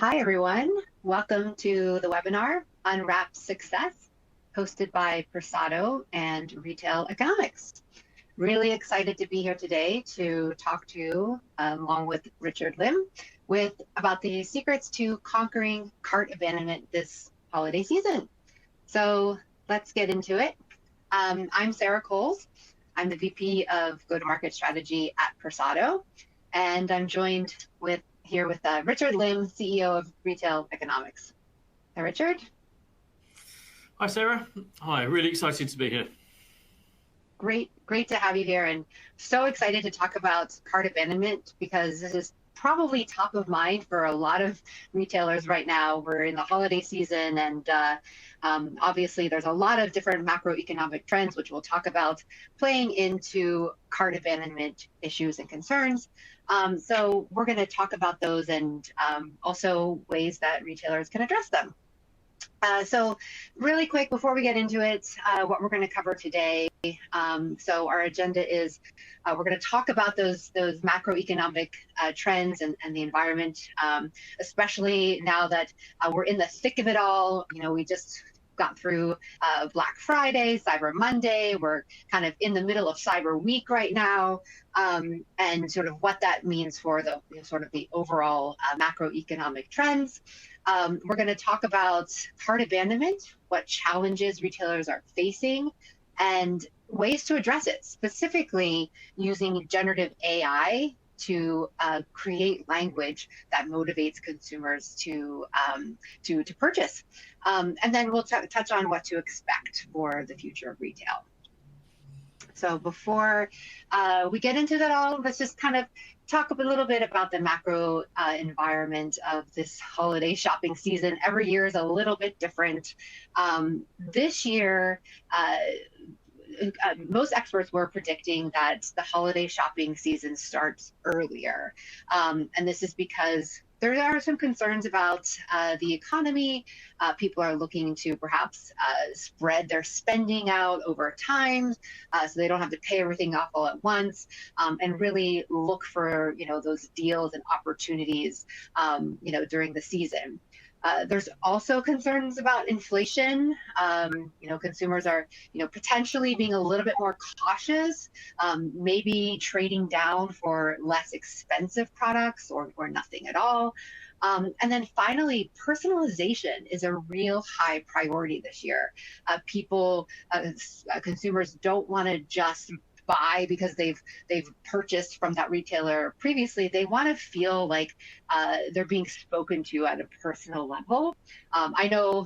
Hi, everyone. Welcome to the webinar, Unwrap Success, hosted by Persado and Retail Economics. Really excited to be here today to talk to you, along with Richard Lim, about the secrets to conquering cart abandonment this holiday season. So let's get into it. I'm Sarah Coles. I'm the VP of Go-to-Market Strategy at Persado, and I'm joined here with Richard Lim, CEO of Retail Economics. Hi, Richard. Hi, Sarah. Hi, really excited to be here. Great to have you here, and so excited to talk about cart abandonment because this is probably top of mind for a lot of retailers right now. We're in the holiday season, and obviously there's a lot of different macroeconomic trends, which we'll talk about, playing into cart abandonment issues and concerns. So we're going to talk about those and also ways that retailers can address them. So really quick, before we get into it, what we're going to cover today. So our agenda is we're going to talk about those macroeconomic trends and the environment, especially now that we're in the thick of it all. You know, we just got through Black Friday, Cyber Monday. We're kind of in the middle of Cyber Week right now, and sort of what that means for the sort of the overall macroeconomic trends. We're going to talk about cart abandonment, what challenges retailers are facing, and ways to address it, specifically using generative AI to create language that motivates consumers to purchase. And then we'll touch on what to expect for the future of retail. So before we get into that all, let's just kind of talk a little bit about the macro environment of this holiday shopping season. Every year is a little bit different. This year, most experts were predicting that the holiday shopping season starts earlier. And this is because there are some concerns about the economy. People are looking to perhaps spread their spending out over time, so they don't have to pay everything off all at once, and really look for those deals and opportunities during the season. There's also concerns about inflation. Consumers are, potentially being a little bit more cautious, maybe trading down for less expensive products or nothing at all. And then finally, personalization is a real high priority this year. Consumers don't want to just buy because they've purchased from that retailer previously. They want to feel like they're being spoken to at a personal level. I know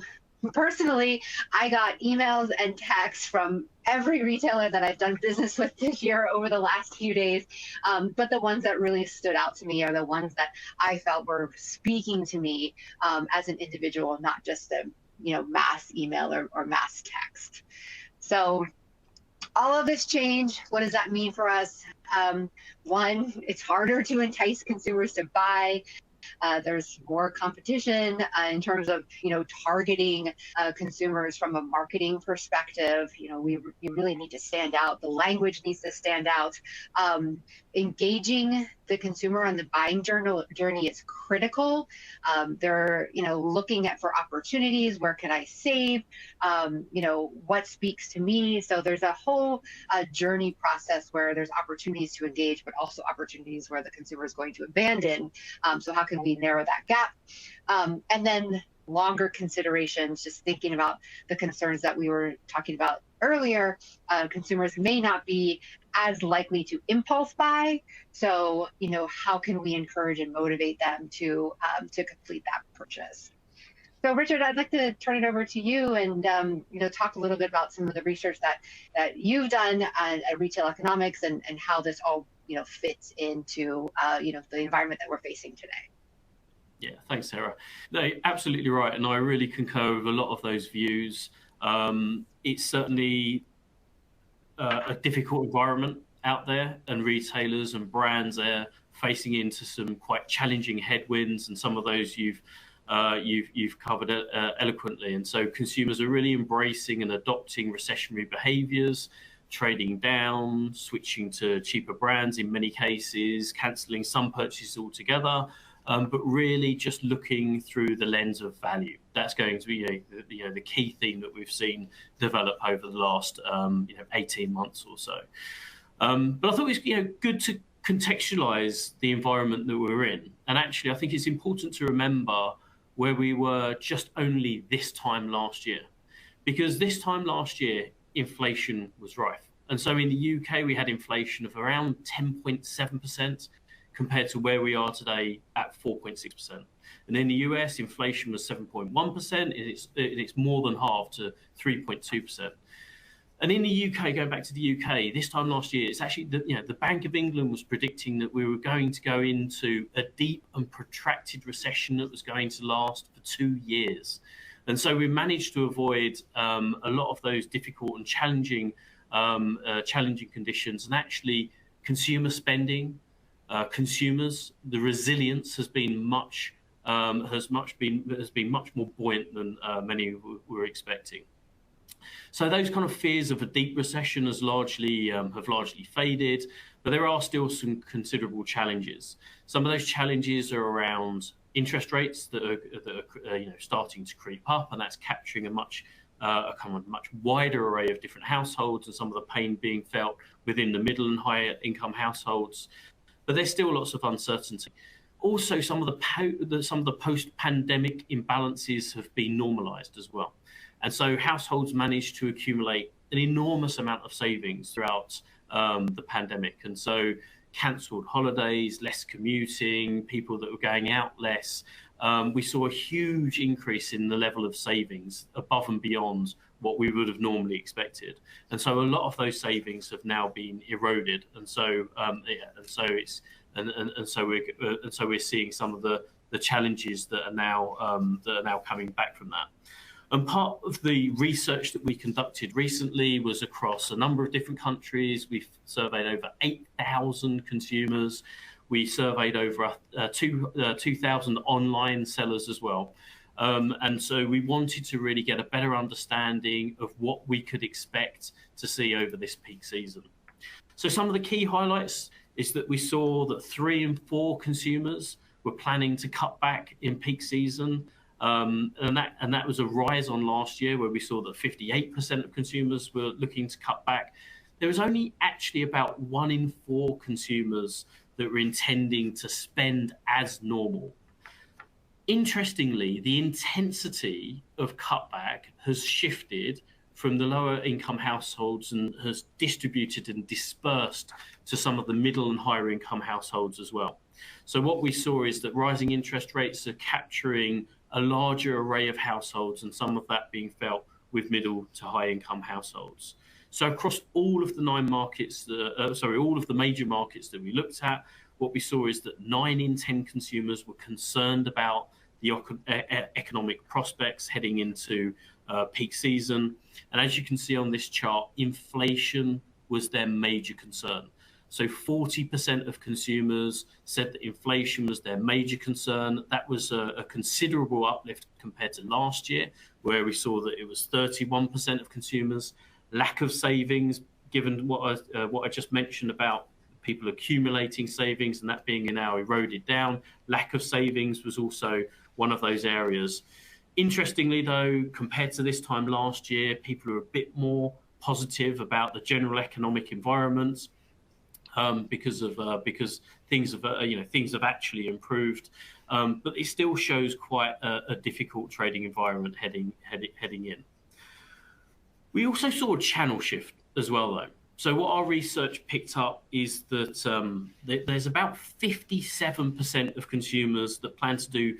personally, I got emails and texts from every retailer that I've done business with this year over the last few days. But the ones that really stood out to me are the ones that I felt were speaking to me as an individual, not just a mass email or mass text. So all of this change, what does that mean for us? One, it's harder to entice consumers to buy. There's more competition in terms of targeting consumers from a marketing perspective. We really need to stand out. The language needs to stand out. Engaging the consumer on the buying journey is critical. They're looking for opportunities. Where can I save? What speaks to me? So there's a whole journey process where there's opportunities to engage, but also opportunities where the consumer is going to abandon. So how can we narrow that gap? And then longer considerations, just thinking about the concerns that we were talking about earlier. Consumers may not be as likely to impulse buy. So, how can we encourage and motivate them to complete that purchase? So, Richard, I'd like to turn it over to you and talk a little bit about some of the research that you've done at Retail Economics and how this all fits into the environment that we're facing today. Yeah, thanks, Sarah. No, absolutely right, and I really concur with a lot of those views. It's certainly a difficult environment out there, and retailers and brands are facing into some quite challenging headwinds, and some of those you've covered eloquently. And so consumers are really embracing and adopting recessionary behaviours, trading down, switching to cheaper brands in many cases, cancelling some purchases altogether. but really just looking through the lens of value. That's going to be the key theme that we've seen develop over the last 18 months or so. But I thought it was good to contextualize the environment that we're in. And actually, I think it's important to remember where we were just only this time last year. Because this time last year, inflation was rife. And so in the UK, we had inflation of around 10.7% compared to where we are today at 4.6%. And in the US, inflation was 7.1%, and it's more than half to 3.2%. And in the UK, going back to the UK, this time last year, it's actually the Bank of England was predicting that we were going to go into a deep and protracted recession that was going to last for 2 years. And so we managed to avoid a lot of those difficult and challenging conditions. And actually, consumer spending, consumers, the resilience has been much more buoyant than many were expecting. So those kind of fears of a deep recession have largely faded, but there are still some considerable challenges. Some of those challenges are around interest rates that are starting to creep up, and that's capturing a much wider array of different households, and some of the pain being felt within the middle and higher income households. But there's still lots of uncertainty. Also, some of the post-pandemic imbalances have been normalized as well. And so households managed to accumulate an enormous amount of savings throughout the pandemic. And so cancelled holidays, less commuting, people that were going out less. We saw a huge increase in the level of savings above and beyond what we would have normally expected. And so a lot of those savings have now been eroded. And so we're seeing some of the challenges that are now coming back from that. And part of the research that we conducted recently was across a number of different countries. We've surveyed over 8,000 consumers. We surveyed over 2,000 online sellers as well. And so we wanted to really get a better understanding of what we could expect to see over this peak season. So some of the key highlights is that we saw that 3 in 4 consumers were planning to cut back in peak season. And that was a rise on last year, where we saw that 58% of consumers were looking to cut back. There was only actually about 1 in 4 consumers that were intending to spend as normal. Interestingly, the intensity of cutback has shifted from the lower income households and has distributed and dispersed to some of the middle and higher income households as well. So what we saw is that rising interest rates are capturing a larger array of households, and some of that being felt with middle to high income households. So across all of the all of the major markets that we looked at, what we saw is that 9 in 10 consumers were concerned about the economic prospects heading into peak season. And as you can see on this chart, inflation was their major concern. So 40% of consumers said that inflation was their major concern. That was a considerable uplift compared to last year, where we saw that it was 31% of consumers. Lack of savings, given what I just mentioned about people accumulating savings and that being now eroded down. Lack of savings was also one of those areas. Interestingly, though, compared to this time last year, people are a bit more positive about the general economic environment. Because things have actually improved, but it still shows quite a difficult trading environment heading in. We also saw a channel shift as well, though. So what our research picked up is that there's about 57% of consumers that plan to do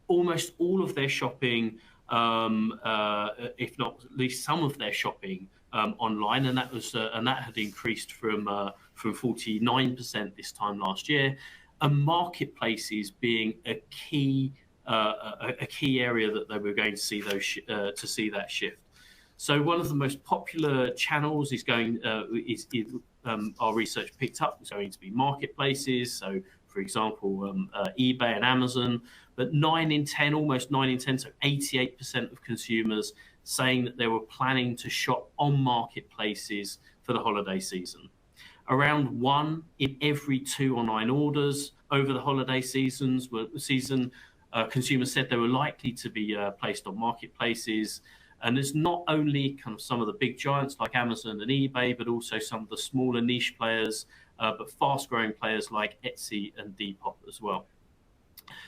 almost all of their shopping, if not at least some of their shopping, online, and that had increased from 49% this time last year. And marketplaces being a key area that they were going to see that shift. So one of the most popular channels our research picked up is going to be marketplaces. So, for example, eBay and Amazon. But 9 in 10, almost 9 in 10, so 88% of consumers saying that they were planning to shop on marketplaces for the holiday season. Around 1 in every 2 online orders over the holiday season, consumers said they were likely to be placed on marketplaces. And it's not only kind of some of the big giants like Amazon and eBay, but also some of the smaller niche players, but fast-growing players like Etsy and Depop as well.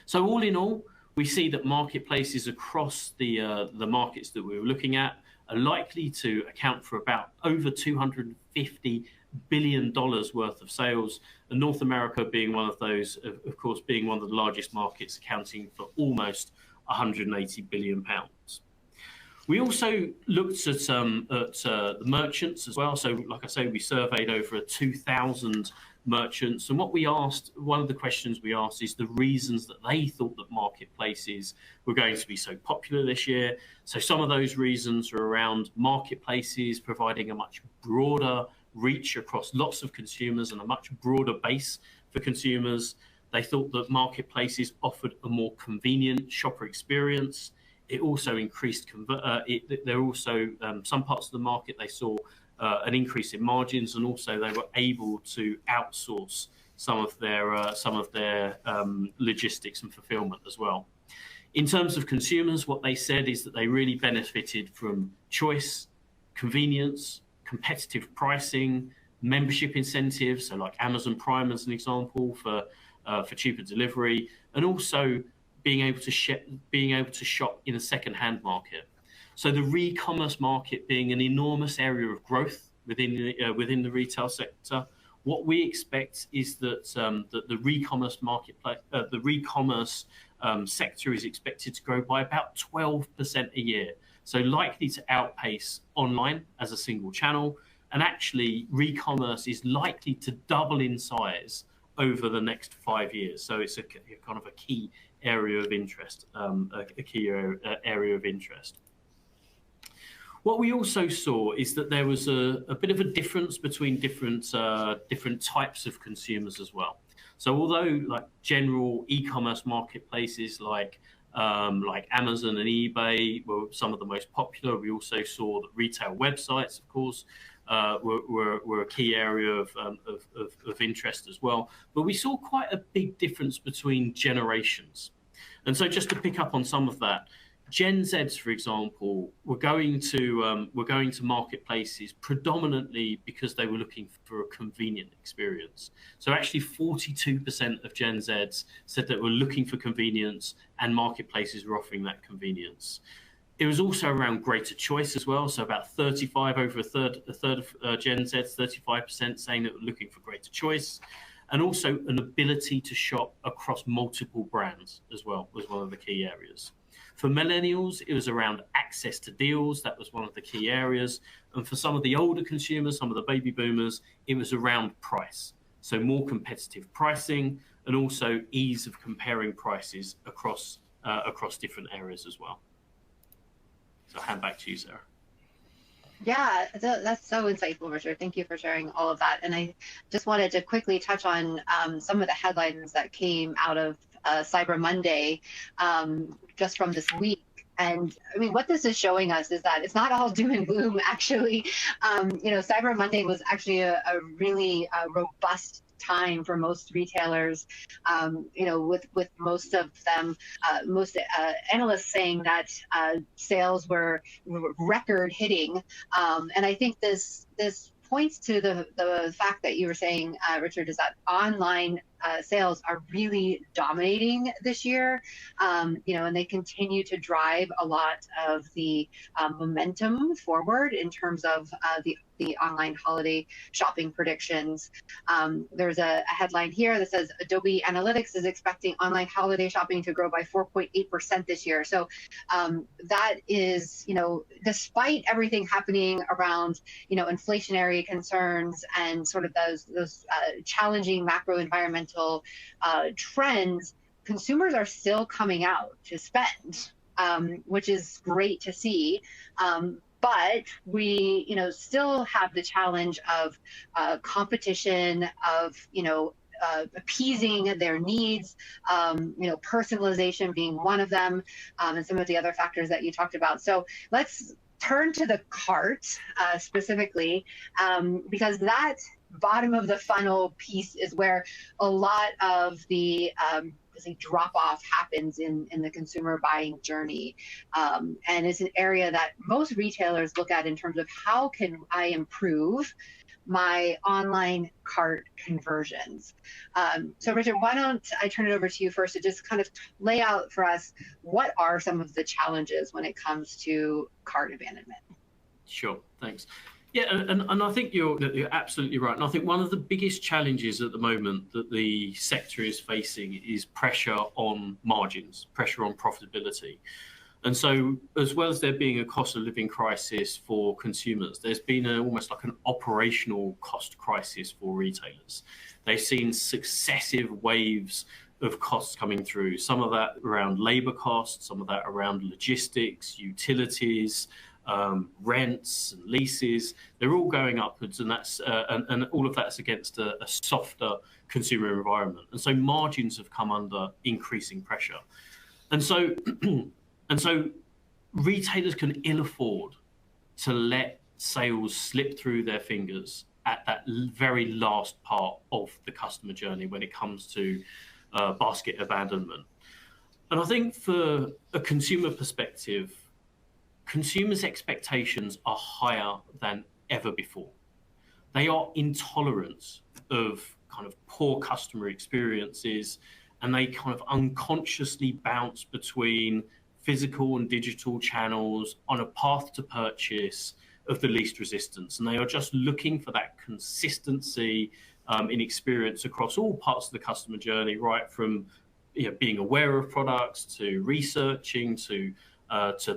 So all in all, we see that marketplaces across the markets that we were looking at are likely to account for about over $250 billion worth of sales, and North America being one of those, of course, being one of the largest markets, accounting for almost 180 billion pounds. We also looked at the merchants as well. So, like I say, we surveyed over 2,000 merchants, and one of the questions we asked is the reasons that they thought that marketplaces were going to be so popular this year. So some of those reasons are around marketplaces providing a much broader reach across lots of consumers and a much broader base for consumers. They thought that marketplaces offered a more convenient shopper experience. It also increased. There are also some parts of the market they saw an increase in margins, and also they were able to outsource some of their logistics and fulfillment as well. In terms of consumers, what they said is that they really benefited from choice, convenience, competitive pricing, membership incentives, so like Amazon Prime as an example for cheaper delivery, and also being able to shop in a second-hand market. So the re-commerce market being an enormous area of growth within the retail sector. What we expect is that the re-commerce marketplace, the re-commerce sector is expected to grow by about 12% a year. So likely to outpace online as a single channel, and actually re-commerce is likely to double in size over the next 5 years. So it's a kind of a key area of interest, area of interest. What we also saw is that there was a bit of a difference between different types of consumers as well. So although like general e-commerce marketplaces like Amazon and eBay were some of the most popular, we also saw that retail websites, of course, were a key area of interest as well. But we saw quite a big difference between generations. And so just to pick up on some of that, Gen Zs, for example, were going to marketplaces predominantly because they were looking for a convenient experience. So actually 42% of Gen Zs said that they were looking for convenience, and marketplaces were offering that convenience. It was also around greater choice as well. So about 35, over a third of Gen Zs, 35% saying that we're looking for greater choice, and also an ability to shop across multiple brands as well was one of the key areas. For millennials, it was around access to deals. That was one of the key areas. And for some of the older consumers, some of the baby boomers, it was around price. So more competitive pricing, and also ease of comparing prices across different areas as well. So I'll hand back to you, Sarah. Yeah, that's so insightful, Richard. Thank you for sharing all of that. And I just wanted to quickly touch on some of the headlines that came out of Cyber Monday just from this week. And I mean, what this is showing us is that it's not all doom and gloom, actually. Cyber Monday was actually a really robust time for most retailers, with most of them, most analysts saying that sales were record hitting. And I think this points to the fact that you were saying, Richard, is that online sales are really dominating this year, and they continue to drive a lot of the momentum forward in terms of the online holiday shopping predictions. There's a headline here that says Adobe Analytics is expecting online holiday shopping to grow by 4.8% this year. So that is, despite everything happening around, inflationary concerns and sort of those challenging macro environmental trends, consumers are still coming out to spend, which is great to see. But we, still have the challenge of competition, of, appeasing their needs, personalization being one of them, and some of the other factors that you talked about. So let's turn to the cart specifically, because that bottom of the funnel piece is where a lot of the drop off happens in the consumer buying journey, and it's an area that most retailers look at in terms of how can I improve my online cart conversions. So Richard, why don't I turn it over to you first to just kind of lay out for us what are some of the challenges when it comes to cart abandonment? Sure, thanks. Yeah, and I think you're absolutely right. And I think one of the biggest challenges at the moment that the sector is facing is pressure on margins, pressure on profitability. And so, as well as there being a cost of living crisis for consumers, there's been almost like an operational cost crisis for retailers. They've seen successive waves of costs coming through, some of that around labor costs, some of that around logistics, utilities, rents and leases. They're all going upwards, and that's and all of that's against a softer consumer environment. And so margins have come under increasing pressure. And so and so retailers can ill afford to let sales slip through their fingers at that very last part of the customer journey when it comes to basket abandonment. And I think for a consumer perspective, consumers' expectations are higher than ever before. They are intolerant of kind of poor customer experiences, and they kind of unconsciously bounce between physical and digital channels on a path to purchase of the least resistance. And they are just looking for that consistency in experience across all parts of the customer journey, right from being aware of products to researching to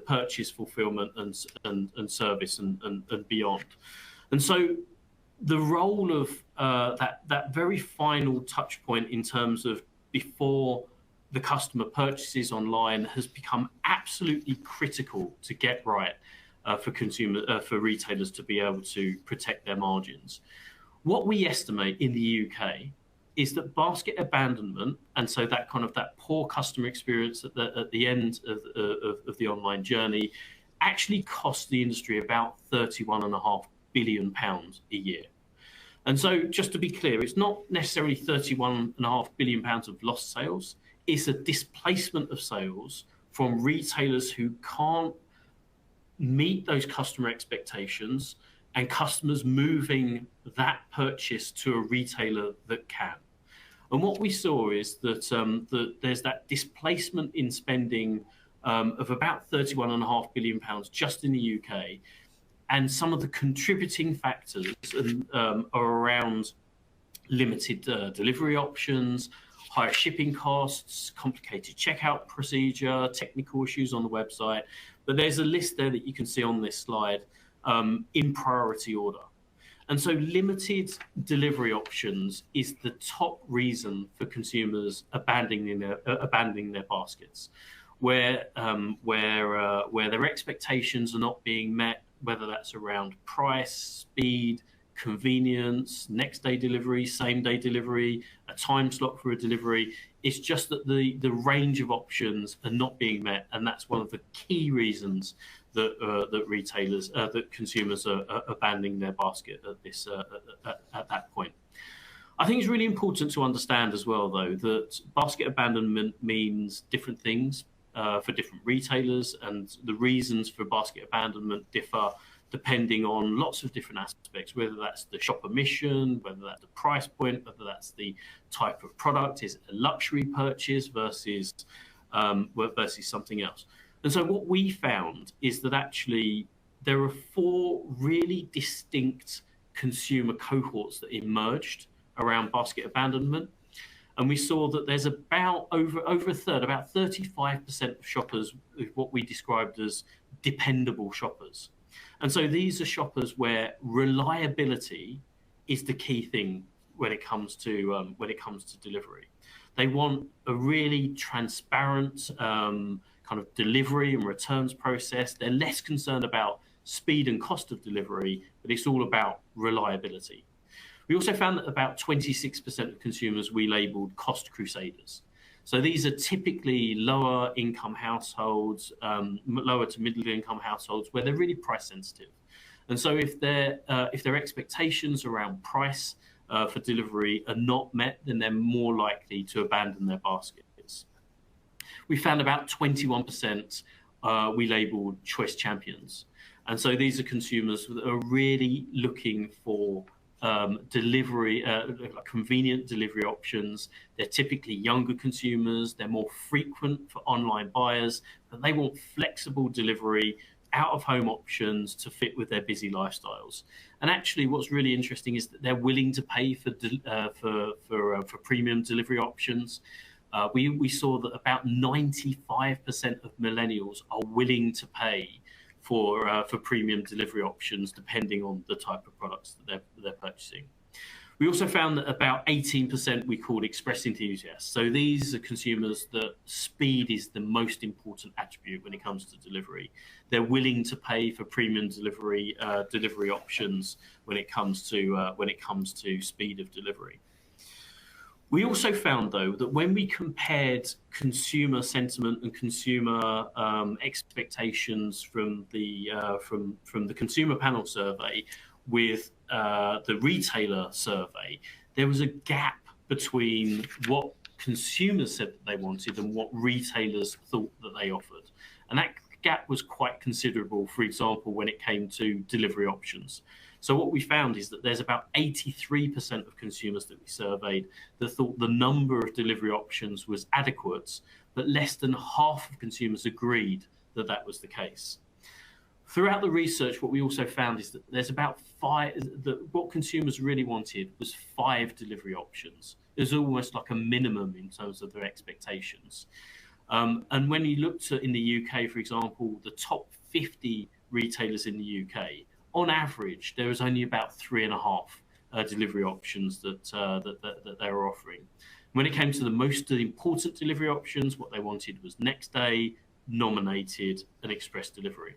purchase fulfillment and service and beyond. And so the role of that very final touch point in terms of before the customer purchases online has become absolutely critical to get right for retailers to be able to protect their margins. What we estimate in the UK is that basket abandonment, and so that kind of that poor customer experience at the end of the online journey, actually costs the industry about £31.5 billion a year. And so just to be clear, it's not necessarily £31.5 billion of lost sales. It's a displacement of sales from retailers who can't meet those customer expectations and customers moving that purchase to a retailer that can. And what we saw is that there's that displacement in spending of about £31.5 billion just in the UK. And some of the contributing factors are around limited delivery options, higher shipping costs, complicated checkout procedure, technical issues on the website. But there's a list there that you can see on this slide in priority order. And so limited delivery options is the top reason for consumers abandoning their baskets, where their expectations are not being met, whether that's around price, speed, convenience, next day delivery, same day delivery, a time slot for a delivery. It's just that the range of options are not being met, and that's one of the key reasons that retailers, that consumers are abandoning their basket at that point. I think it's really important to understand as well, though, that basket abandonment means different things for different retailers, and the reasons for basket abandonment differ depending on lots of different aspects, whether that's the shopper mission, whether that's the price point, whether that's the type of product, is it a luxury purchase versus something else. And so what we found is that actually there are four really distinct consumer cohorts that emerged around basket abandonment. And we saw that there's about over a third, about 35% of shoppers, what we described as dependable shoppers. And so these are shoppers where reliability is the key thing when it comes to delivery. They want a really transparent kind of delivery and returns process. They're less concerned about speed and cost of delivery, but it's all about reliability. We also found that about 26% of consumers we labeled cost crusaders. So these are typically lower income households, lower to middle income households, where they're really price sensitive. And so if their expectations around price for delivery are not met, then they're more likely to abandon their baskets. We found about 21% we labeled choice champions. And so these are consumers that are really looking for delivery, convenient delivery options. They're typically younger consumers. They're more frequent for online buyers, but they want flexible delivery, out-of-home options to fit with their busy lifestyles. And actually, what's really interesting is that they're willing to pay for premium delivery options. We saw that about 95% of millennials are willing to pay for premium delivery options, depending on the type of products that they're purchasing. We also found that about 18% we called express enthusiasts. So these are consumers that speed is the most important attribute when it comes to delivery. They're willing to pay for premium delivery options when it comes to speed of delivery. We also found, though, that when we compared consumer sentiment and consumer expectations from the consumer panel survey with the retailer survey, there was a gap between what consumers said that they wanted and what retailers thought that they offered. And that gap was quite considerable, for example, when it came to delivery options. So what we found is that there's about 83% of consumers that we surveyed that thought the number of delivery options was adequate, but less than half of consumers agreed that that was the case. Throughout the research, what we also found is that there's about what consumers really wanted was 5 delivery options. It was almost like a minimum in terms of their expectations. And when you looked at in the UK, for example, the top 50 retailers in the UK, on average, there was only about 3.5 delivery options that they were offering. When it came to the most important delivery options, what they wanted was next day, nominated, and express delivery.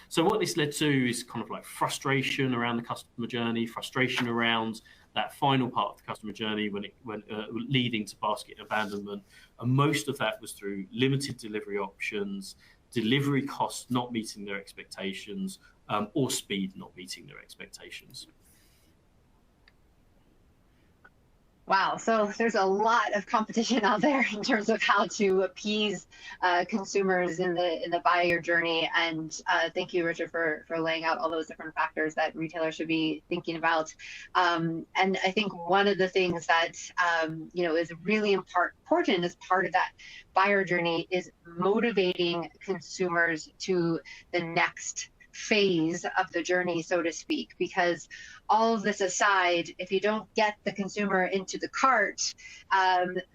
So what this led to is kind of like frustration around the customer journey, frustration around that final part of the customer journey when leading to basket abandonment. And most of that was through limited delivery options, delivery costs not meeting their expectations, or speed not meeting their expectations. Wow, so there's a lot of competition out there in terms of how to appease consumers in the buyer journey. And thank you, Richard, for laying out all those different factors that retailers should be thinking about. And I think one of the things that is really important as part of that buyer journey is motivating consumers to the next phase of the journey, so to speak, because all of this aside, if you don't get the consumer into the cart,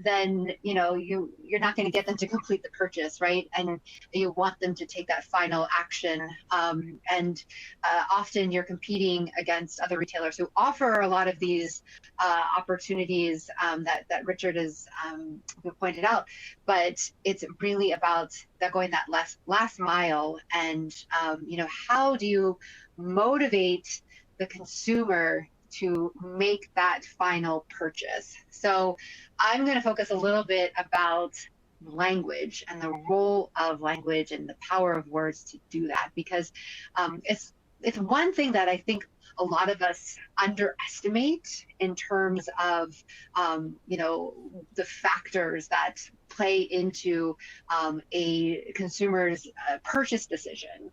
then you're not going to get them to complete the purchase, right? And you want them to take that final action. And often you're competing against other retailers who offer a lot of these opportunities that Richard has pointed out, but it's really about going that last mile. And how do you motivate the consumer to make that final purchase? So I'm going to focus a little bit about language and the role of language and the power of words to do that, because it's one thing that I think a lot of us underestimate in terms of the factors that play into a consumer's purchase decision.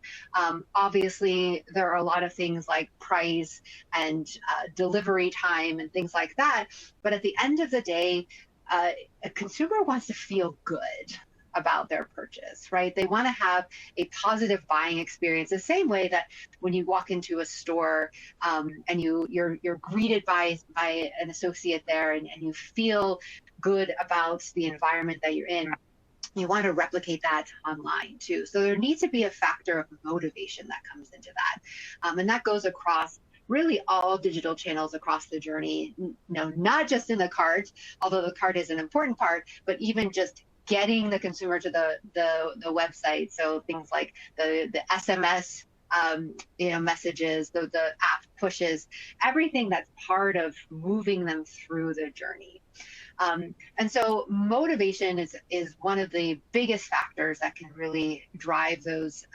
Obviously, there are a lot of things like price and delivery time and things like that. But at the end of the day, a consumer wants to feel good about their purchase, right? They want to have a positive buying experience, the same way that when you walk into a store and you're greeted by an associate there and you feel good about the environment that you're in. You want to replicate that online too. So there needs to be a factor of motivation that comes into that. And that goes across really all digital channels across the journey, not just in the cart, although the cart is an important part, but even just getting the consumer to the website. So things like the SMS messages, the app pushes, everything that's part of moving them through the journey. And so motivation is one of the biggest factors that can really drive those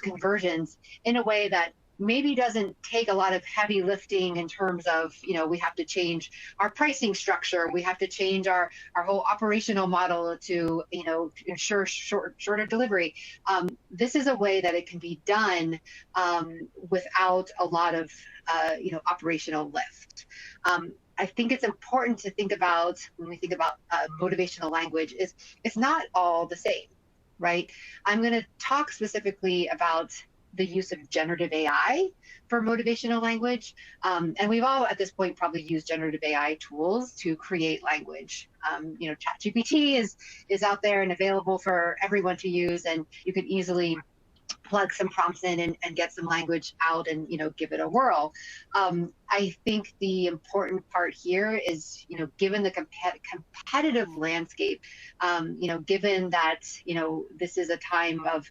conversions in a way that maybe doesn't take a lot of heavy lifting in terms of, we have to change our pricing structure, we have to change our whole operational model to, ensure shorter delivery. This is a way that it can be done without a lot of, operational lift. I think it's important to think about when we think about motivational language is it's not all the same, right? I'm going to talk specifically about the use of generative AI for motivational language. And we've all at this point probably used generative AI tools to create language. ChatGPT is out there and available for everyone to use, and you can easily plug some prompts in and get some language out and give it a whirl. I think the important part here is given the competitive landscape, given that this is a time of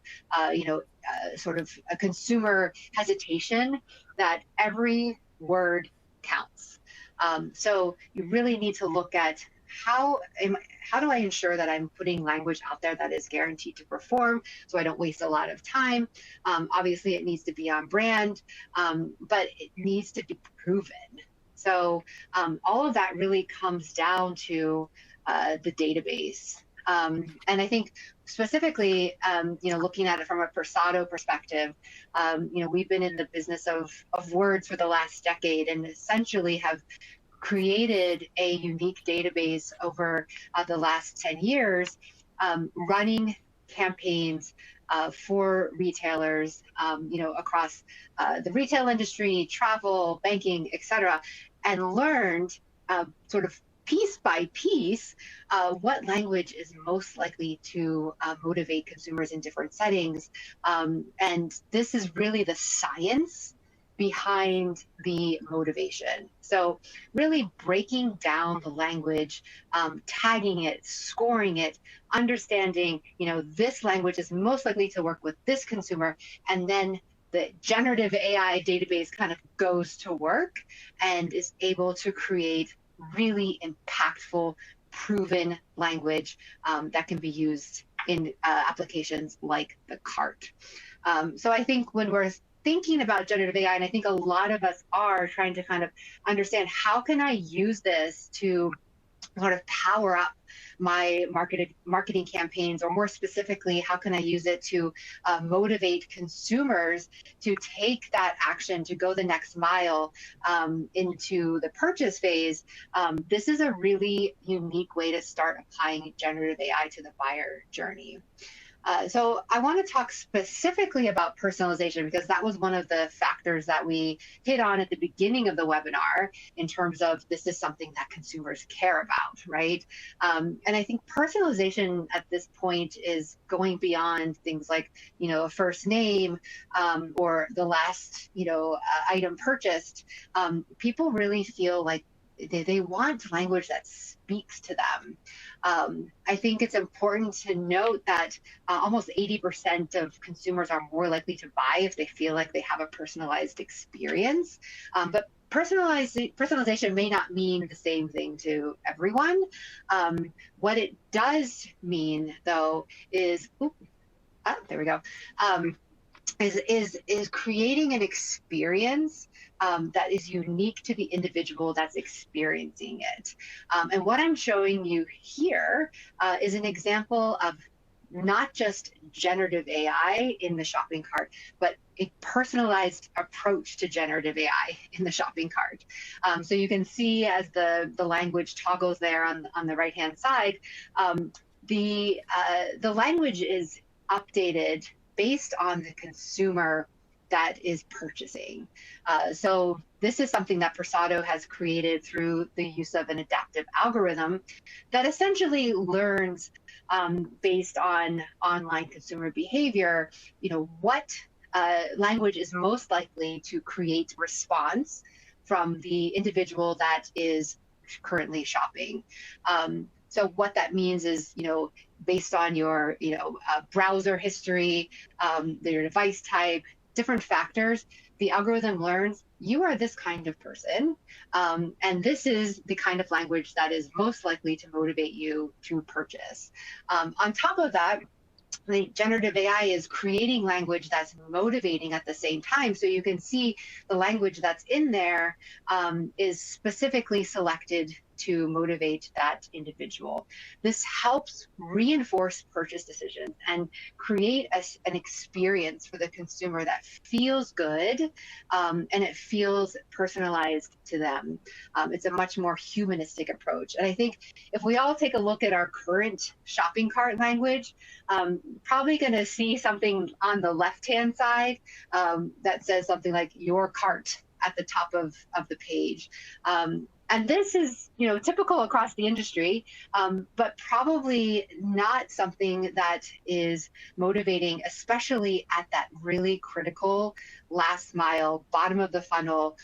sort of a consumer hesitation, that every word counts. So you really need to look at how do I ensure that I'm putting language out there that is guaranteed to perform so I don't waste a lot of time. Obviously, it needs to be on brand, but it needs to be proven. So all of that really comes down to the database. And I think specifically, looking at it from a Persado perspective, we've been in the business of words for the last decade and essentially have created a unique database over the last 10 years, running campaigns for retailers, across the retail industry, travel, banking, et cetera, and learned sort of piece by piece what language is most likely to motivate consumers in different settings. And this is really the science behind the motivation. So really breaking down the language, tagging it, scoring it, understanding, this language is most likely to work with this consumer, and then the generative AI database kind of goes to work and is able to create really impactful, proven language that can be used in applications like the cart. So I think when we're thinking about generative AI, and I think a lot of us are trying to kind of understand how can I use this to sort of power up my marketing campaigns, or more specifically, how can I use it to motivate consumers to take that action, to go the next mile into the purchase phase. This is a really unique way to start applying generative AI to the buyer journey. So I want to talk specifically about personalization, because that was one of the factors that we hit on at the beginning of the webinar in terms of this is something that consumers care about, right? And I think personalization at this point is going beyond things like, a first name or the last, item purchased. People really feel like they want language that speaks to them. I think it's important to note that almost 80% of consumers are more likely to buy if they feel like they have a personalized experience. But personalization may not mean the same thing to everyone. What it does mean, though, is there we go. Is creating an experience that is unique to the individual that's experiencing it. And what I'm showing you here is an example of not just generative AI in the shopping cart, but a personalized approach to generative AI in the shopping cart. So you can see as the language toggles there on the right-hand side, the language is updated based on the consumer that is purchasing. So this is something that Persado has created through the use of an adaptive algorithm that essentially learns based on online consumer behavior, what language is most likely to create response from the individual that is currently shopping. So what that means is, based on your, browser history, your device type, different factors, the algorithm learns you are this kind of person, and this is the kind of language that is most likely to motivate you to purchase. On top of that, the generative AI is creating language that's motivating at the same time. So you can see the language that's in there is specifically selected to motivate that individual. This helps reinforce purchase decisions and create an experience for the consumer that feels good and it feels personalized to them. It's a much more humanistic approach. And I think if we all take a look at our current shopping cart language, probably going to see something on the left-hand side that says something like your cart at the top of the page. And this is, typical across the industry, but probably not something that is motivating, especially at that really critical last mile, bottom of the funnel,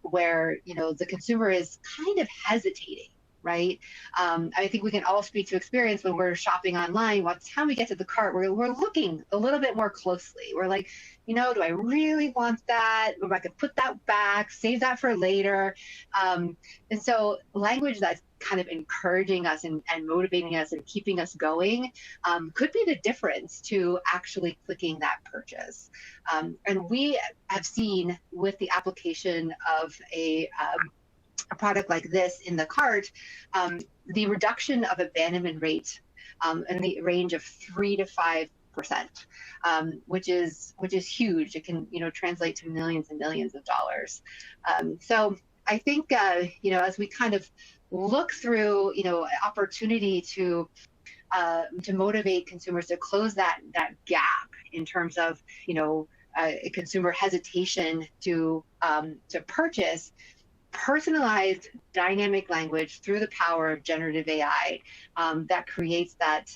where, the consumer is kind of hesitating. Right. I think we can all speak to experience when we're shopping online. By the time we get to the cart, we're looking a little bit more closely. We're like, do I really want that? Or I could put that back, save that for later. And so language that's kind of encouraging us and motivating us and keeping us going could be the difference to actually clicking that purchase. And we have seen with the application of a product like this in the cart, the reduction of abandonment rate in the range of 3 to 5%, which is huge. It can translate to millions and millions of dollars. So I think as we kind of look through opportunity to motivate consumers to close that gap in terms of a consumer hesitation to purchase, personalized dynamic language through the power of generative AI that creates that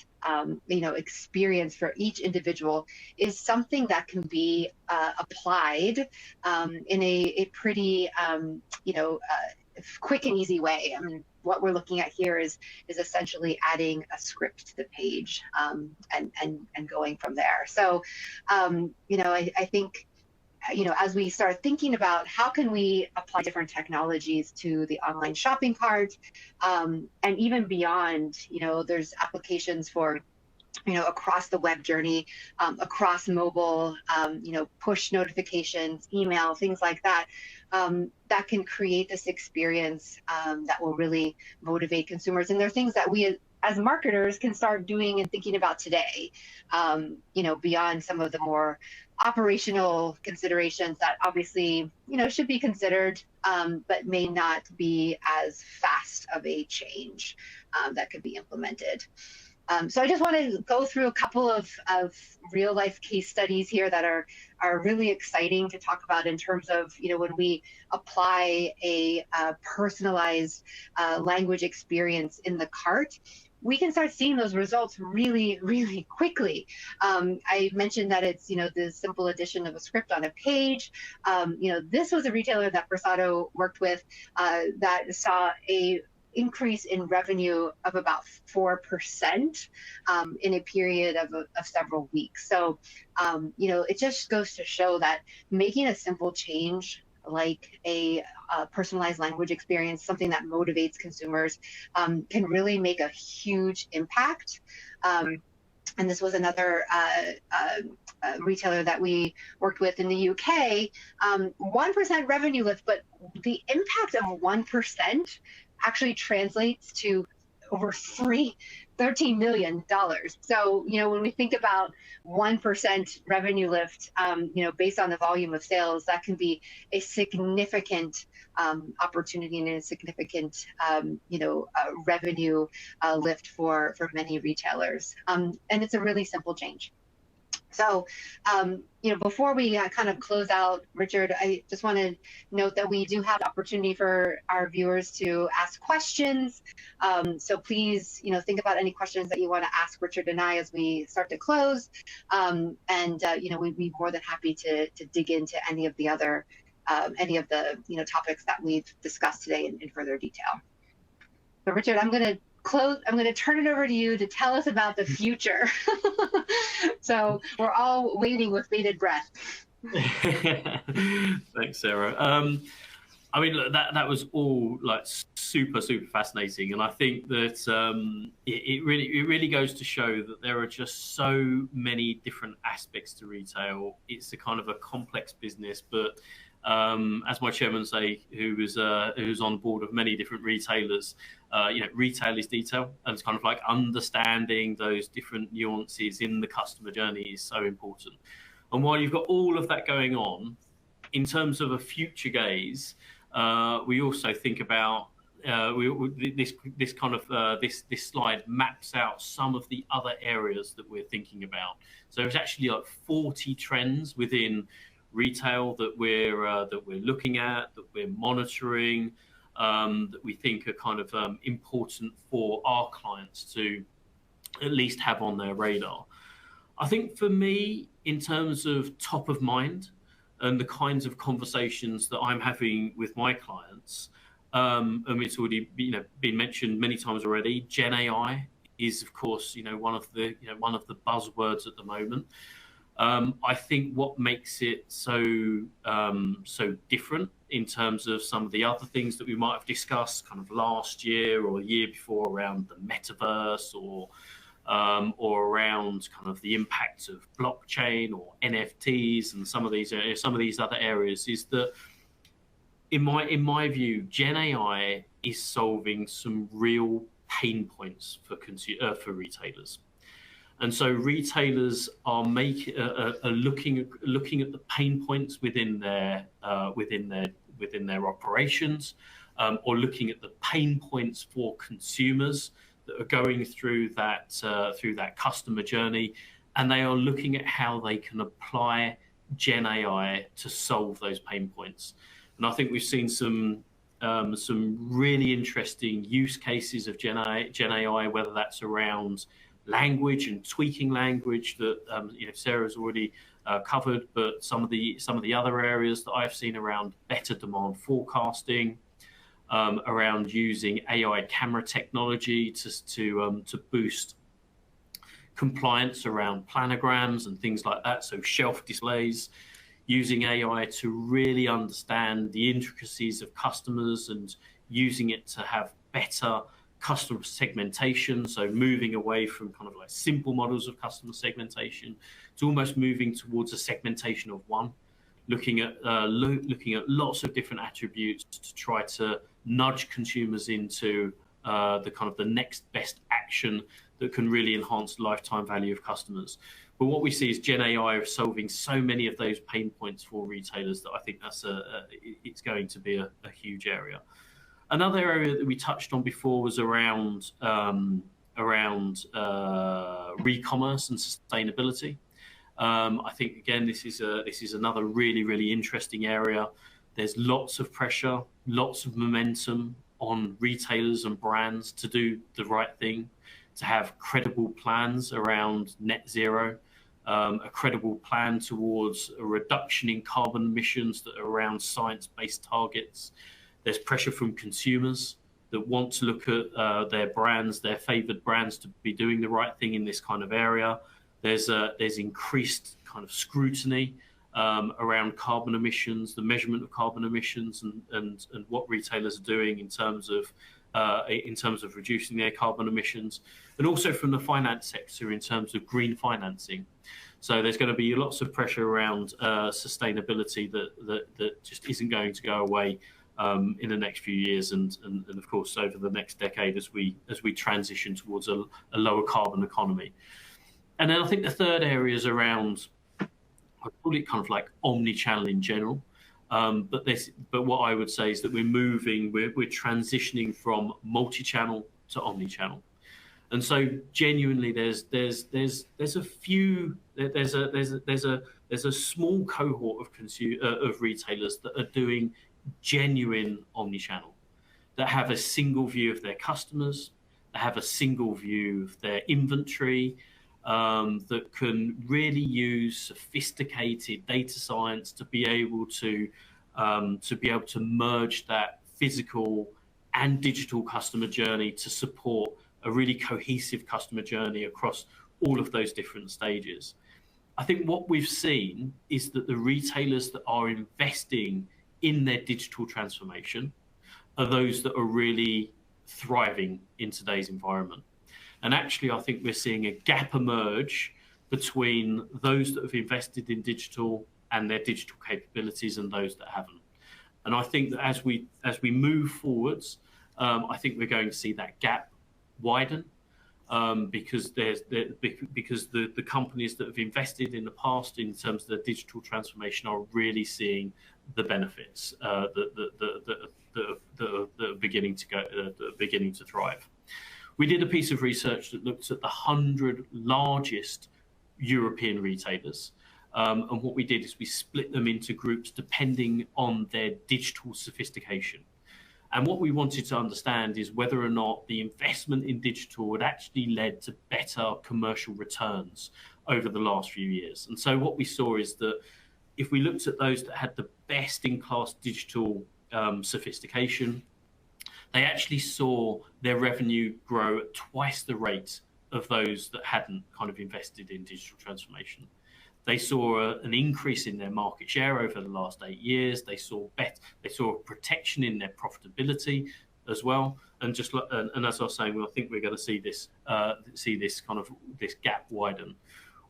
experience for each individual is something that can be applied in a pretty quick and easy way. I mean, what we're looking at here is essentially adding a script to the page and going from there. So I think as we start thinking about how can we apply different technologies to the online shopping cart, and even beyond, there's applications for, across the web journey, across mobile, push notifications, email, things like that, that can create this experience that will really motivate consumers. And there are things that we as marketers can start doing and thinking about today, beyond some of the more operational considerations that obviously, should be considered, but may not be as fast of a change that could be implemented. So I just want to go through a couple of real life case studies here that are really exciting to talk about in terms of, when we apply a personalized language experience in the cart, we can start seeing those results really, really quickly. I mentioned that it's, the simple addition of a script on a page. This was a retailer that Versado worked with that saw a increase in revenue of about 4% in a period of several weeks. So, it just goes to show that making a simple change like a personalized language experience, something that motivates consumers, can really make a huge impact. And this was another retailer that we worked with in the UK, 1% revenue lift, but the impact of 1% actually translates to over $13 million. So, when we think about 1% revenue lift, based on the volume of sales, that can be a significant opportunity and a significant, revenue lift for many retailers. And it's a really simple change. So, before we kind of close out, Richard, I just want to note that we do have the opportunity for our viewers to ask questions. So please, think about any questions that you want to ask Richard and I as we start to close. We'd be more than happy to dig into any of the other, topics that we've discussed today in further detail. So Richard, I'm going to turn it over to you to tell us about the future. So we're all waiting with bated breath. Thanks, Sarah. Look, that was all like super fascinating, and I think that it really goes to show that there are just so many different aspects to retail. It's a kind of a complex business, but as my chairman say, who's on board of many different retailers, retail is detail, and it's kind of like understanding those different nuances in the customer journey is so important. And while you've got all of that going on, in terms of a future gaze, we also think about this slide maps out some of the other areas that we're thinking about. So there's actually like 40 trends within retail that we're looking at, that we're monitoring, that we think are kind of important for our clients to at least have on their radar. I think for me, in terms of top of mind and the kinds of conversations that I'm having with my clients, and it's already been mentioned many times already. Gen AI is, of course, one of the buzzwords at the moment. I think what makes it so different in terms of some of the other things that we might have discussed kind of last year or the year before around the metaverse or around kind of the impact of blockchain or NFTs and some of these other areas is that in my view, Gen AI is solving some real pain points for retailers. And so retailers are looking at the pain points within their operations, or looking at the pain points for consumers that are going through that customer journey, and they are looking at how they can apply Gen AI to solve those pain points. And I think we've seen some really interesting use cases of Gen AI, whether that's around language and tweaking language that Sarah's already covered, but some of the other areas that I've seen around better demand forecasting, around using AI camera technology to boost compliance around planograms and things like that, so shelf displays, using AI to really understand the intricacies of customers and using it to have better customer segmentation, so moving away from kind of like simple models of customer segmentation to almost moving towards a segmentation of one, looking at lots of different attributes to try to nudge consumers into the next best action that can really enhance lifetime value of customers. But what we see is Gen AI solving so many of those pain points for retailers that I think it's going to be a huge area. Another area that we touched on before was around re-commerce and sustainability. I think again this is another really interesting area. There's lots of pressure, lots of momentum on retailers and brands to do the right thing, to have credible plans around net zero, a credible plan towards a reduction in carbon emissions that are around science-based targets. There's pressure from consumers that want to look at their brands, their favored brands, to be doing the right thing in this kind of area. There's increased kind of scrutiny around carbon emissions, the measurement of carbon emissions, and what retailers are doing in terms of reducing their carbon emissions, and also from the finance sector in terms of green financing. So there's going to be lots of pressure around sustainability that just isn't going to go away in the next few years, and of course over the next decade as we transition towards a lower carbon economy. And then I think the third area is around, I call it kind of like omni-channel in general. But what I would say is that we're transitioning from multi-channel to omni-channel, and so genuinely there's a small cohort of retailers that are doing genuine omni-channel, that have a single view of their customers, that have a single view of their inventory, that can really use sophisticated data science to be able to merge that physical and digital customer journey to support a really cohesive customer journey across all of those different stages. I think what we've seen is that the retailers that are investing in their digital transformation, are those that are really thriving in today's environment. And actually, I think we're seeing a gap emerge between those that have invested in digital and their digital capabilities and those that haven't. And I think that as we move forwards, I think we're going to see that gap widen, because the companies that have invested in the past in terms of the digital transformation are really seeing the benefits that are beginning to thrive. We did a piece of research that looked at the 100 largest European retailers. And what we did is we split them into groups depending on their digital sophistication. And what we wanted to understand is whether or not the investment in digital had actually led to better commercial returns over the last few years. And so what we saw is that if we looked at those that had the best in class digital sophistication, they actually saw their revenue grow at twice the rate of those that hadn't kind of invested in digital transformation. They saw an increase in their market share over the last 8 years. They saw protection in their profitability as well. And as I was saying, I think we're going to see this gap widen.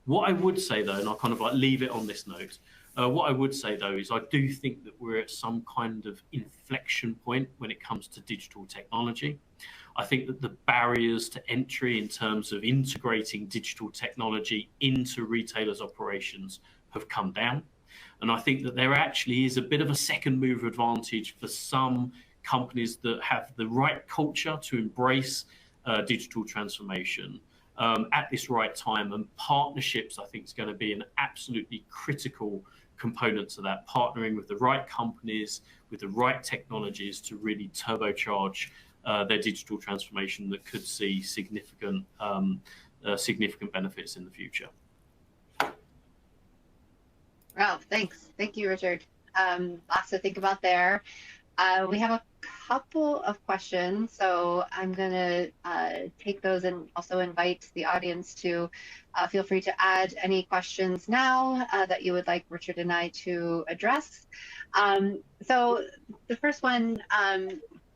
What I would say though, and I'll kind of like leave it on this note, what I would say though is I do think that we're at some kind of inflection point when it comes to digital technology. I think that the barriers to entry in terms of integrating digital technology into retailers' operations have come down. And I think that there actually is a bit of a second mover advantage for some companies that have the right culture to embrace digital transformation at this right time. And partnerships, I think, is going to be an absolutely critical component to that, partnering with the right companies, with the right technologies to really turbocharge their digital transformation that could see significant benefits in the future. Wow, thanks. Thank you, Richard. Lots to think about there. We have a couple of questions, so I'm going to take those and also invite the audience to feel free to add any questions now that you would like Richard and I to address. So the first one,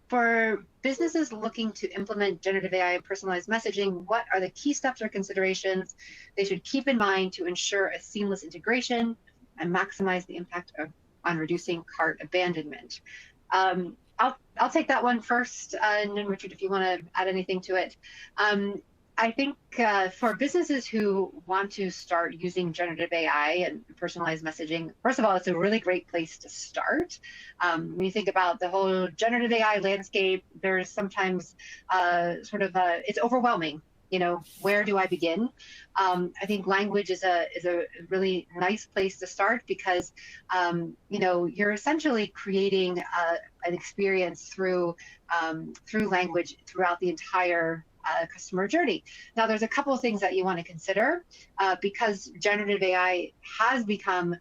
for businesses looking to implement generative AI and personalized messaging, what are the key steps or considerations they should keep in mind to ensure a seamless integration and maximize the impact on reducing cart abandonment? I'll take that one first, and then Richard, if you want to add anything to it. I think for businesses who want to start using generative AI and personalized messaging, first of all, it's a really great place to start. When you think about the whole generative AI landscape, there's sometimes it's overwhelming. You know, where do I begin? I think language is a really nice place to start because you're essentially creating an experience through language throughout the entire customer journey. Now, there's a couple of things that you want to consider because generative AI has become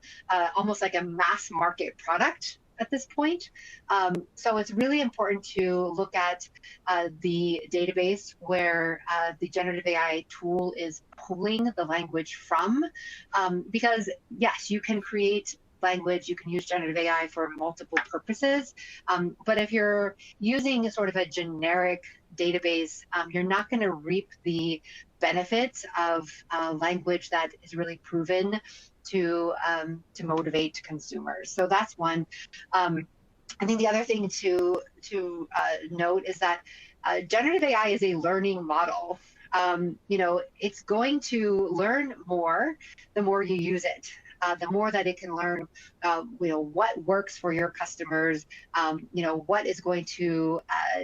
almost like a mass market product at this point. So it's really important to look at the database where the generative AI tool is pulling the language from, because yes, you can create language, you can use generative AI for multiple purposes, but if you're using sort of a generic database, you're not going to reap the benefits of language that is really proven to motivate consumers. So that's one. I think the other thing to note is that generative AI is a learning model. It's going to learn more the more you use it. The more that it can learn, what works for your customers, what is going to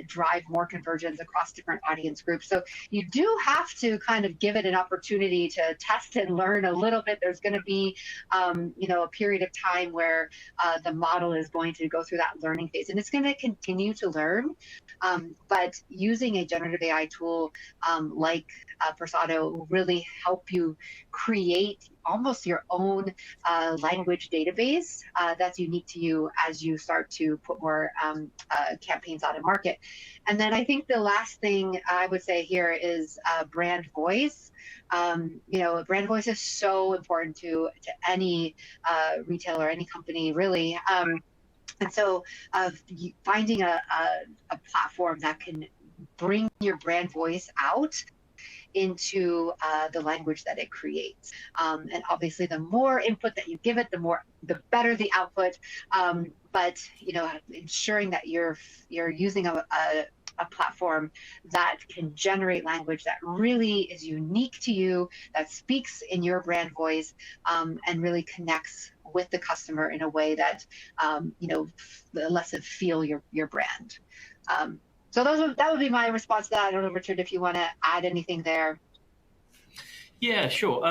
drive more conversions across different audience groups. So you do have to kind of give it an opportunity to test and learn a little bit. There's going to be, a period of time where the model is going to go through that learning phase, and it's going to continue to learn. But using a generative AI tool like Persado will really help you create almost your own language database that's unique to you as you start to put more campaigns out in market. And then I think the last thing I would say here is brand voice. Brand voice is so important to any retailer, any company, really. And so finding a platform that can bring your brand voice out into the language that it creates. And obviously, the more input that you give it, the better the output. But ensuring that you're using a platform that can generate language that really is unique to you, that speaks in your brand voice, and really connects with the customer in a way that lets it feel your brand. So that would be my response to that. I don't know, Richard, if you want to add anything there. Yeah, sure.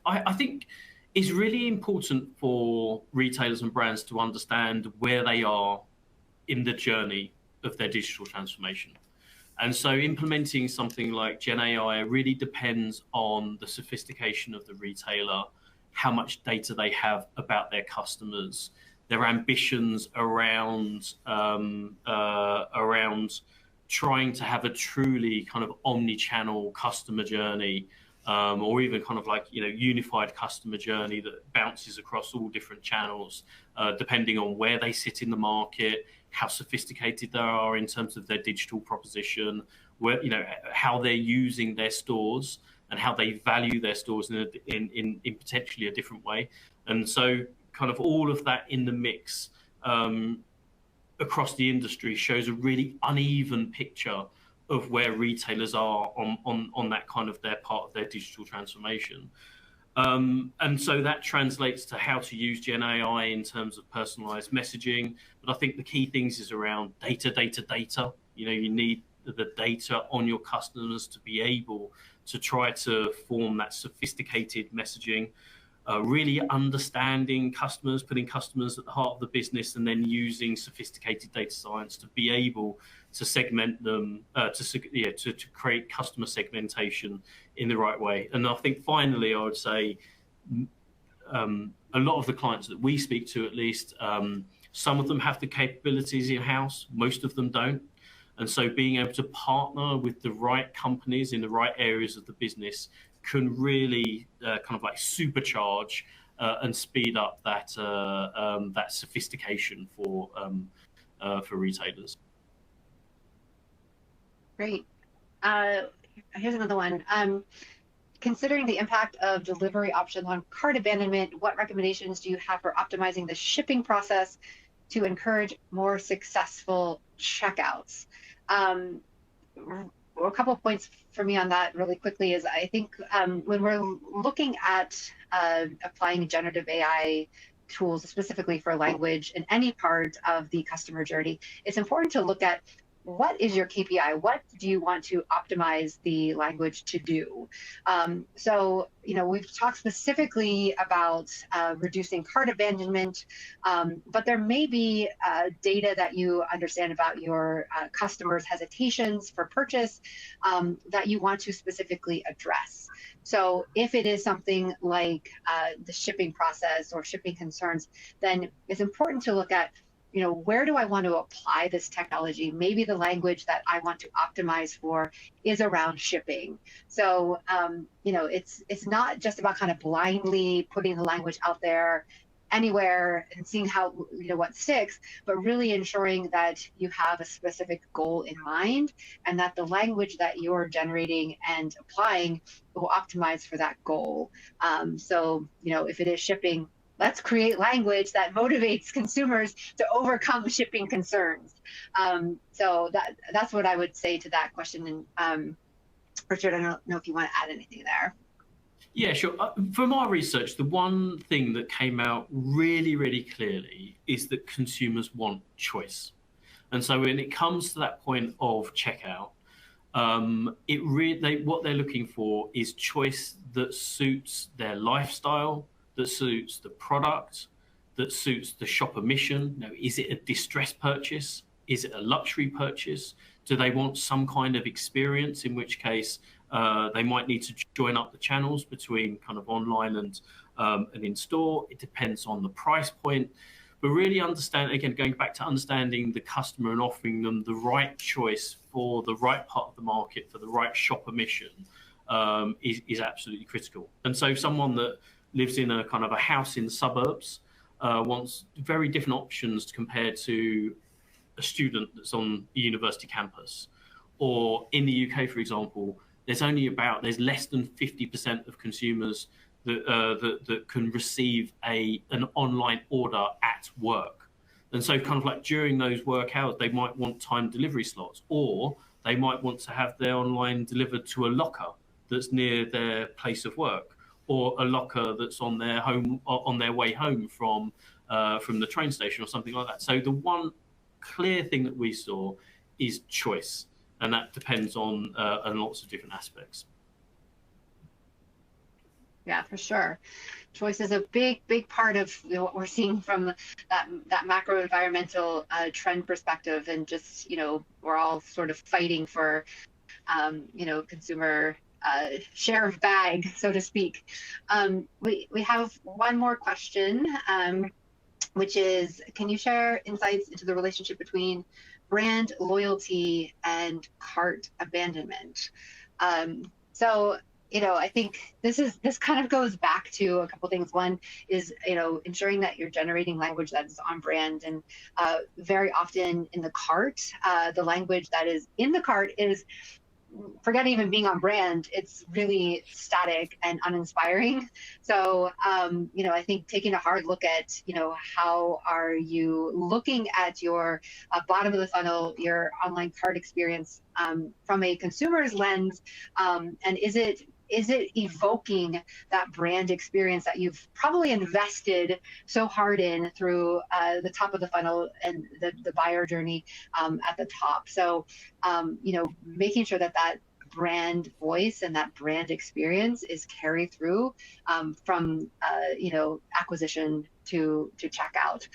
I think it's really important for retailers and brands to understand where they are in the journey of their digital transformation. And so implementing something like Gen AI really depends on the sophistication of the retailer, how much data they have about their customers, their ambitions around trying to have a truly kind of omni-channel customer journey, or even kind of like unified customer journey that bounces across all different channels, depending on where they sit in the market, how sophisticated they are in terms of their digital proposition, where how they're using their stores and how they value their stores in potentially a different way. And so kind of all of that in the mix across the industry shows a really uneven picture of where retailers are on that kind of their part of their digital transformation. And so that translates to how to use Gen AI in terms of personalized messaging. But I think the key things is around data. You need the data on your customers to be able to try to form that sophisticated messaging, really understanding customers, putting customers at the heart of the business, and then using sophisticated data science to be able to segment them, to create customer segmentation in the right way. And I think finally, I would say a lot of the clients that we speak to, at least, some of them have the capabilities in-house, most of them don't. And so being able to partner with the right companies in the right areas of the business can really kind of like supercharge and speed up that sophistication for retailers. Great. Here's another one. Considering the impact of delivery options on cart abandonment, what recommendations do you have for optimizing the shipping process to encourage more successful checkouts? A couple of points for me on that really quickly is I think when we're looking at applying generative AI tools specifically for language in any part of the customer journey, it's important to look at what is your KPI? What do you want to optimize the language to do? So, we've talked specifically about reducing cart abandonment, but there may be data that you understand about your customers' hesitations for purchase that you want to specifically address. So if it is something like the shipping process or shipping concerns, then it's important to look at where do I want to apply this technology? Maybe the language that I want to optimize for is around shipping. So, it's not just about kind of blindly putting the language out there anywhere and seeing how, what sticks, but really ensuring that you have a specific goal in mind and that the language that you're generating and applying will optimize for that goal. So, if it is shipping, let's create language that motivates consumers to overcome shipping concerns. So that's what I would say to that question. And Richard, I don't know if you want to add anything there. Yeah, sure. From our research, the one thing that came out really, really clearly is that consumers want choice. And so when it comes to that point of checkout, what they're looking for is choice that suits their lifestyle, that suits the product, that suits the shopper mission. Is it a distressed purchase? Is it a luxury purchase? Do they want some kind of experience, in which case they might need to join up the channels between kind of online and in store? It depends on the price point. But really going back to understanding the customer and offering them the right choice for the right part of the market, for the right shopper mission, is absolutely critical. And so someone that lives in a kind of a house in the suburbs, wants very different options compared to a student that's on a university campus. Or in the UK, for example, there's less than 50% of consumers that can receive an online order at work. And so kind of like during those work hours, they might want time delivery slots, or they might want to have their online delivered to a locker that's near their place of work, or a locker that's on their way home from the train station or something like that. So the one clear thing that we saw is choice, and that depends on lots of different aspects. Yeah, for sure. Choice is a big part of what we're seeing from that macro environmental trend perspective, and just we're all sort of fighting for consumer share of bag, so to speak. We have one more question, which is, can you share insights into the relationship between brand loyalty and cart abandonment? So I think this kind of goes back to a couple things. One is, ensuring that you're generating language that is on brand, and very often in the cart, the language that is in the cart is, forget even being on brand, it's really static and uninspiring. So, I think taking a hard look at, how are you looking at your bottom of the funnel, your online cart experience from a consumer's lens, and is it evoking that brand experience that you've probably invested so hard in through the top of the funnel and the buyer journey at the top? So, making sure that brand voice and that brand experience is carried through from acquisition to checkout.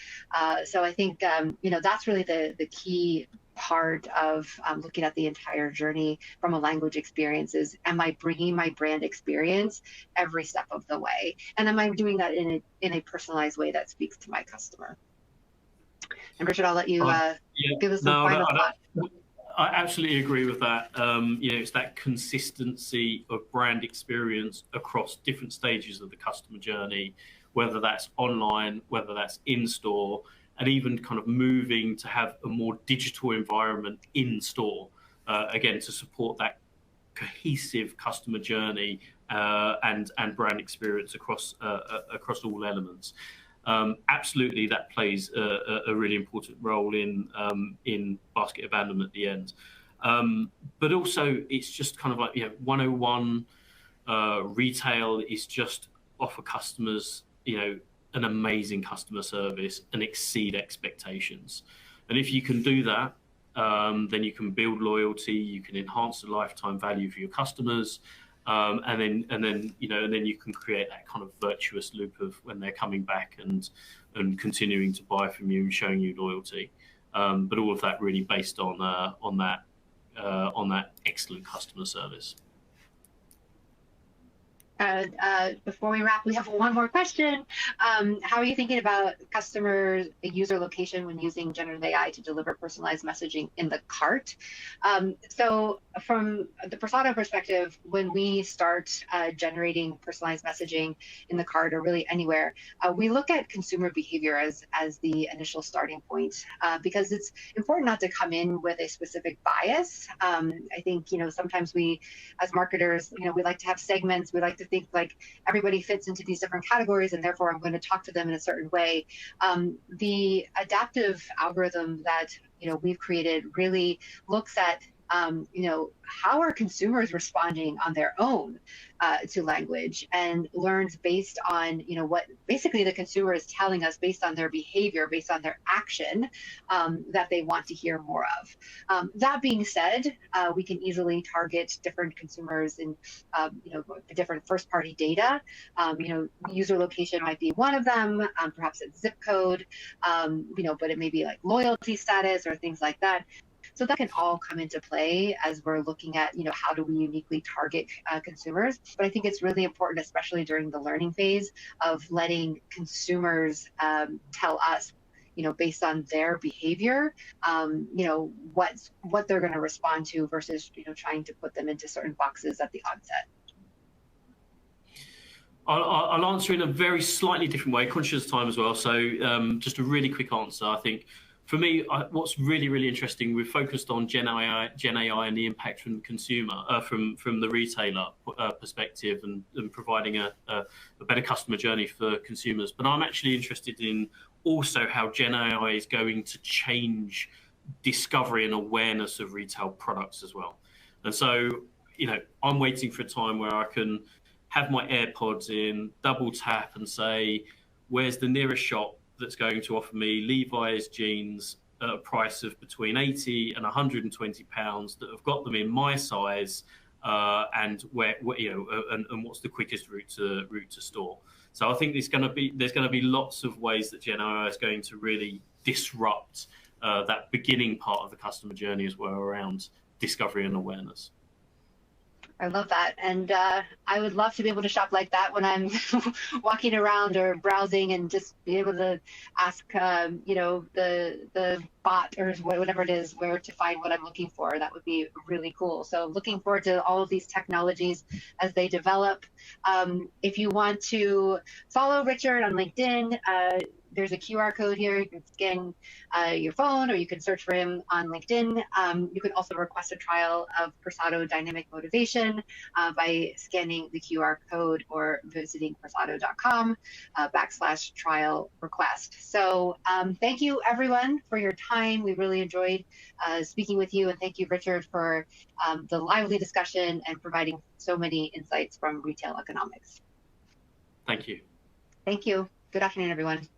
So I think that's really the key part of looking at the entire journey from a language experience is, am I bringing my brand experience every step of the way? And am I doing that in a personalized way that speaks to my customer? And Richard, I'll let you give us some final thoughts. I absolutely agree with that. It's that consistency of brand experience across different stages of the customer journey, whether that's online, whether that's in store, and even kind of moving to have a more digital environment in store, again, to support that cohesive customer journey and brand experience across all elements. Absolutely, that plays a really important role in basket abandonment at the end. But also, it's just kind of like 101 retail is just offer customers an amazing customer service and exceed expectations. And if you can do that, then you can build loyalty, you can enhance the lifetime value for your customers, and then you can create that kind of virtuous loop of when they're coming back and continuing to buy from you and showing you loyalty. But all of that really based on that excellent customer service. Before we wrap, we have one more question. How are you thinking about customer user location when using generative AI to deliver personalized messaging in the cart? So from the persona perspective, when we start generating personalized messaging in the cart or really anywhere, we look at consumer behavior as the initial starting point, because it's important not to come in with a specific bias. I think, sometimes we, as marketers, we like to have segments. We like to think like everybody fits into these different categories, and therefore I'm going to talk to them in a certain way. The adaptive algorithm that we've created really looks at how are consumers responding on their own to language, and learns based on what basically the consumer is telling us based on their behavior, based on their action, that they want to hear more of. That being said, we can easily target different consumers in different first party data. User location might be one of them, perhaps it's zip code, but it may be like loyalty status or things like that. So that can all come into play as we're looking at, how do we uniquely target consumers. But I think it's really important, especially during the learning phase, of letting consumers tell us, based on their behavior, what they're going to respond to versus, trying to put them into certain boxes at the onset. I'll answer in a very slightly different way, conscious of time as well. So just a really quick answer. I think for me, what's really, really interesting, we've focused on Gen AI and the impact from the consumer, from the retailer perspective, and providing a better customer journey for consumers. But I'm actually interested in also how Gen AI is going to change discovery and awareness of retail products as well. And so, I'm waiting for a time where I can have my AirPods in, double tap and say, where's the nearest shop that's going to offer me Levi's jeans at a price of between 80 and 120 pounds that have got them in my size, and and what's the quickest route to store. So I think there's going to be lots of ways that Gen AI is going to really disrupt that beginning part of the customer journey as well, around discovery and awareness. I love that. And I would love to be able to shop like that when I'm walking around or browsing, and just be able to ask, the bot or whatever it is, where to find what I'm looking for. That would be really cool. So looking forward to all of these technologies as they develop. If you want to follow Richard on LinkedIn, there's a QR code here. You can scan your phone, or you can search for him on LinkedIn. You can also request a trial of Persado Dynamic Motivation by scanning the QR code or visiting persado.com /trial request. So thank you, everyone, for your time. We really enjoyed speaking with you. And thank you, Richard, for the lively discussion and providing so many insights from retail economics. Thank you. Thank you. Good afternoon, everyone.